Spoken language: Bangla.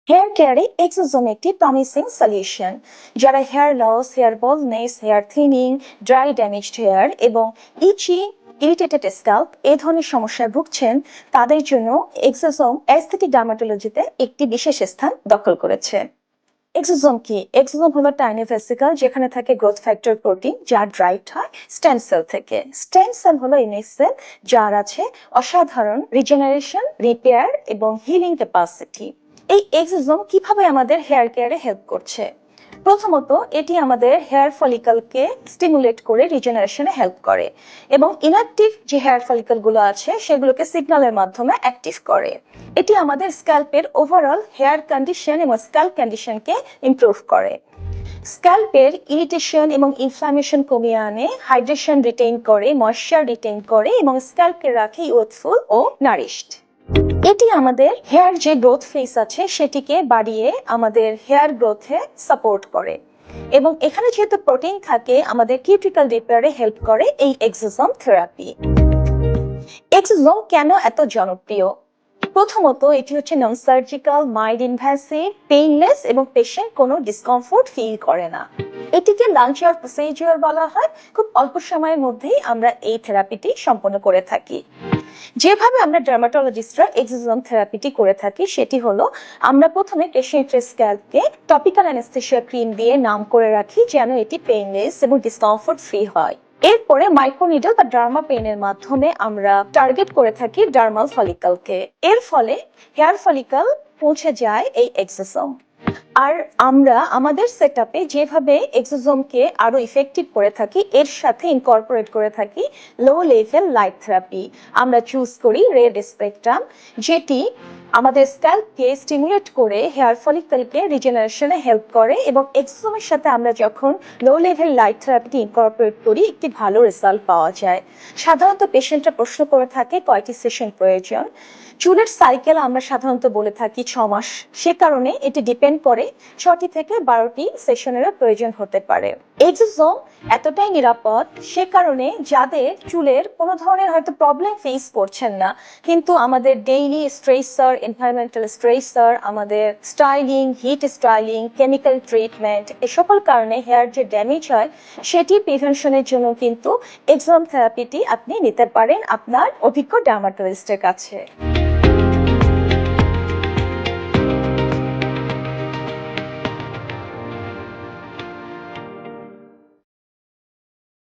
হেয়ার কেয়ারে এক্সোজোম একটি প্রমিসিং সলিউশন। যারা hair loss, hair baldness, hair thinning, dry damaged hair এবং ইচি ইরিটেটেড স্ক্যাল্প এই ধরনের সমস্যায় ভুগছেন, তাদের জন্য এক্সোজোম অ্যাস্থেটিক ডার্মাটোলজিতে একটি বিশেষ স্থান দখল করেছে। এক্সোজোম কি? এক্সোজোম হলো টাইনি ভেসিকল যেখানে থাকে গ্রোথ ফ্যাক্টর প্রোটিন, যা ড্রাইভড হয় স্টেম সেল থেকে। স্টেম সেল হলো ইমেজ সেল, যার আছে অসাধারণ রিজেনারেশন, রিপেয়ার এবং হিলিং ক্যাপাসিটি। এই এক্সোজোম কিভাবে আমাদের হেয়ার কেয়ারে হেল্প করছে? প্রথমত, এটি আমাদের হেয়ার ফলিকলকে স্টিমুলেট করে রিজেনারেশনে হেল্প করে এবং ইনঅ্যাক্টিভ যে হেয়ার ফলিকলগুলো আছে সেগুলোকে সিগন্যালের মাধ্যমে অ্যাক্টিভ করে। এটি আমাদের স্ক্যাল্পের ওভারঅল হেয়ার কন্ডিশন এবং স্ক্যাল্প কন্ডিশনকে ইমপ্রুভ করে। স্ক্যাল্পের ইরিটেশন এবং ইনফ্লামেশন কমিয়ে আনে, হাইড্রেশন রিটেইন করে, ময়েশ্চার রিটেইন করে এবং স্ক্যাল্পকে রাখে ইউথফুল ও নারিশড। এটি আমাদের হেয়ার যে গ্রোথ ফেস আছে সেটিকে বাড়িয়ে আমাদের হেয়ার গ্রোথে সাপোর্ট করে এবং এখানে যেহেতু প্রোটিন থাকে আমাদের কিউটিকল রিপেয়ারে হেল্প করে এই এক্সোজোম থেরাপি। এক্সোজোম কেন এত জনপ্রিয়? প্রথমত, এটি হচ্ছে non surgical, mild invasive, painless এবং পেশেন্ট কোনো ডিসকমফোর্ট ফিল করে না। এটিকে লাঞ্চ আওয়ার প্রসিডিউর বলা হয়। খুব অল্প সময়ের মধ্যেই আমরা এই থেরাপিটি সম্পন্ন করে থাকি। যেভাবে আমরা ডার্মাটোলজিস্টরা এক্সোজোম থেরাপিটি করে থাকি সেটি হলো, আমরা প্রথমে পেশেন্টের স্ক্যাল্পকে টপিক্যাল অ্যানেস্থেসিয়া ক্রিম দিয়ে নাম করে রাখি যেন এটি পেইনলেস এবং ডিসকমফোর্ট ফ্রি হয়। এরপরে মাইক্রোনিডল বা ডার্মা পেনের মাধ্যমে আমরা টার্গেট করে থাকি ডার্মাল ফলিকলকে। এর ফলে হেয়ার ফলিকল পৌঁছে যায় এই এক্সোজোম। আর আমরা আমাদের সেটআপে যেভাবে এক্সোজোমকে আরো ইফেক্টিভ করে থাকি এর সাথে ইনকর্পোরেট করে থাকি লো লেভেল লাইট থেরাপি। আমরা চুজ করি রেড স্পেকট্রাম, যেটি আমাদের স্ক্যাল্পকে স্টিমুলেট করে হেয়ার ফলিকলকে রিজেনারেশনে হেল্প করে এবং এক্সোজোমের সাথে আমরা যখন লো লেভেল লাইট থেরাপিটি ইনকর্পোরেট করি একটি ভালো রেজাল্ট পাওয়া যায়। সাধারণত পেশেন্টরা প্রশ্ন করে থাকে কয়টি সেশন প্রয়োজন। চুলের সাইকেল আমরা সাধারণত বলে থাকি 6 মাস। সে কারণে এটি ডিপেন্ড করে 6টি থেকে 12টি সেশনেরও প্রয়োজন হতে পারে। এক্সোজোম এতটাই নিরাপদ, সে কারণে যাদের চুলের কোনো ধরনের হয়তো প্রবলেম ফেস করছেন না, কিন্তু আমাদের ডেইলি স্ট্রেসার, এনভায়রনমেন্টাল স্ট্রেসার, আমাদের styling, heat styling, chemical treatment এ সকল কারণে হেয়ার যে ড্যামেজ হয় সেটি প্রিভেনশনের জন্য কিন্তু এক্সোজোম থেরাপিটি আপনি নিতে পারেন আপনার অভিজ্ঞ ডার্মাটোলজিস্টের কাছে।